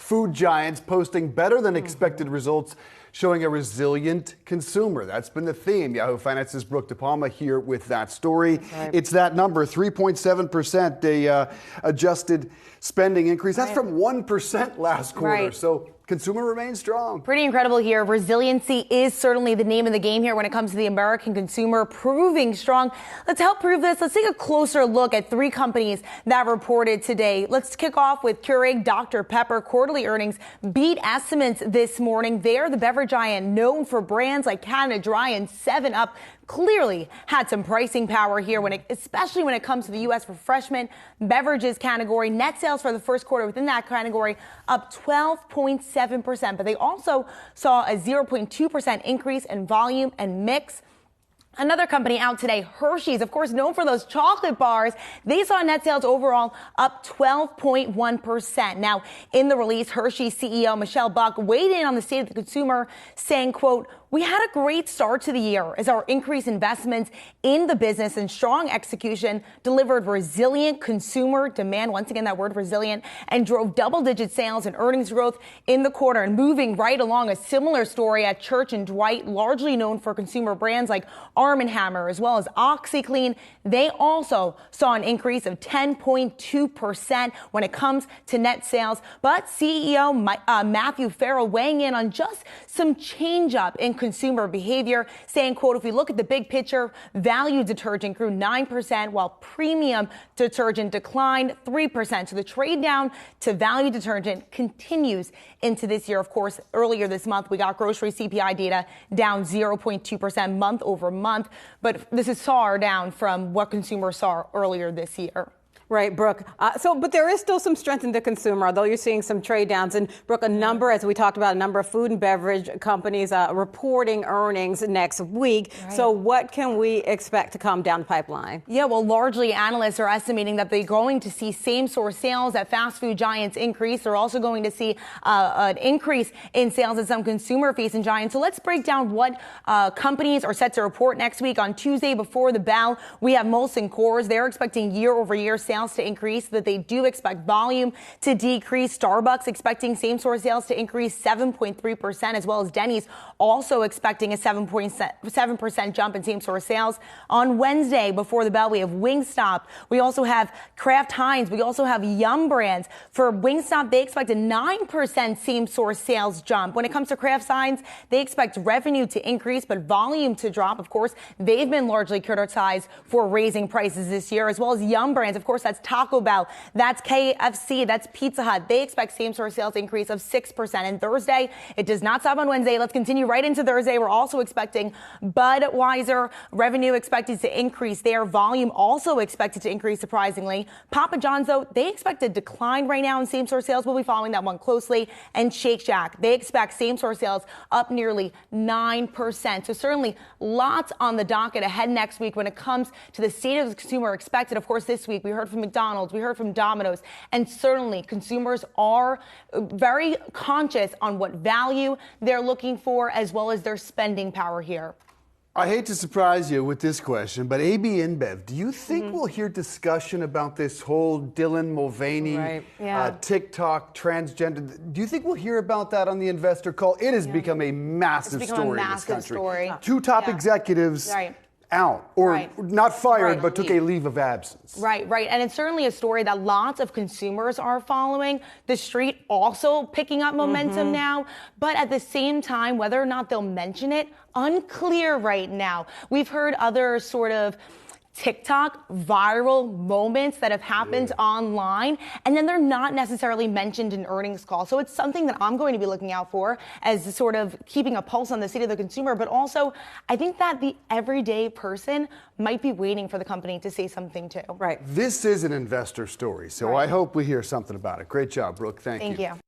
food giants posting better than expected results, showing a resilient consumer. That's been the theme. Yahoo Finance's Brooke DiPalma here with that story. Right. It's that number, 3.7%, adjusted spending increase. That's from 1% last quarter. Right. So consumer remains strong. Pretty incredible here. Resiliency is certainly the name of the game here when it comes to the American consumer, proving strong. Let's help prove this. Let's take a closer look at three companies that reported today. Let's kick off with Keurig Dr. Pepper. Quarterly earnings beat estimates this morning. They're the beverage giant known for brands like Canada Dry and 7-Up. Clearly had some pricing power here, especially when it comes to the U.S. refreshment beverages category. Net sales for the first quarter within that category up 12.7%, but they also saw a 0.2% increase in volume and mix. Another company out today, Hershey's, of course, known for those chocolate bars. They saw net sales overall up 12.1%. Now, in the release, Hershey's CEO Michelle Buck weighed in on the state of the consumer, saying, quote, "We had a great start to the year as our increased investments in the business and strong execution delivered resilient consumer demand," once again that word resilient, "and drove double-digit sales and earnings growth in the quarter." And moving right along, a similar story at Church & Dwight, largely known for consumer brands like Arm & Hammer as well as OxyClean. They also saw an increase of 10.2% when it comes to net sales. But CEO Matthew Farrell weighing in on just some change up in consumer behavior, saying, quote, "If we look at the big picture, value detergent grew 9% while premium detergent declined 3%. So the trade down to value detergent continues into this year. Of course, earlier this month, we got grocery CPI data down 0.2% month over month. But this is far down from what consumers saw earlier this year. Right, Brooke. But there is still some strength in the consumer, although you're seeing some trade downs. And Brooke, as we talked about, a number of food and beverage companies reporting earnings next week. Right. So what can we expect to come down the pipeline? Yeah, well, largely analysts are estimating that they're going to see same-store sales at fast food giants increase. They're also going to see an increase in sales at some consumer-facing giants. So let's break down what companies are set to report next week. On Tuesday before the bell, we have Molson Coors. They're expecting year-over-year sales to increase, that they do expect volume to decrease. Starbucks expecting same-store sales to increase 7.3%, as well as Denny's also expecting a 7% jump in same-store sales. On Wednesday before the bell, we have Wingstop. We also have Kraft Heinz. We also have Yum Brands. For Wingstop, they expect a 9% same-store sales jump. When it comes to Kraft Heinz, they expect revenue to increase, but volume to drop. Of course, they've been largely criticized for raising prices this year, as well as Yum Brands. Of course, that's Taco Bell, that's KFC, that's Pizza Hut. They expect same-store sales increase of 6%. And Thursday, it does not stop on Wednesday. Let's continue right into Thursday. We're also expecting Budweiser, revenue expected to increase there. Volume also expected to increase, surprisingly. Papa John's, though, they expect a decline right now in same-store sales. We'll be following that one closely. And Shake Shack, they expect same-store sales up nearly 9%. So certainly lots on the docket ahead next week when it comes to the state of the consumer expected. Of course, this week we heard from McDonald's, we heard from Domino's, and certainly consumers are very conscious on what value they're looking for as well as their spending power here. I hate to surprise you with this question, but AB InBev, do you think we'll hear discussion about this whole Dylan Mulvaney, TikTok, transgender? Do you think we'll hear about that on the investor call? It has become a massive story in this country. Two top executives out, or not fired, but took a leave of absence. Right. And it's certainly a story that lots of consumers are following. The street also picking up momentum now. But at the same time, whether or not they'll mention it, unclear right now. We've heard other sort of TikTok viral moments that have happened online, and then they're not necessarily mentioned in earnings call. So it's something that I'm going to be looking out for as sort of keeping a pulse on the state of the consumer. But also, I think that the everyday person might be waiting for the company to say something too. Right. This is an investor story, so I hope we hear something about it. Great job, Brooke. Thank you. Thank you.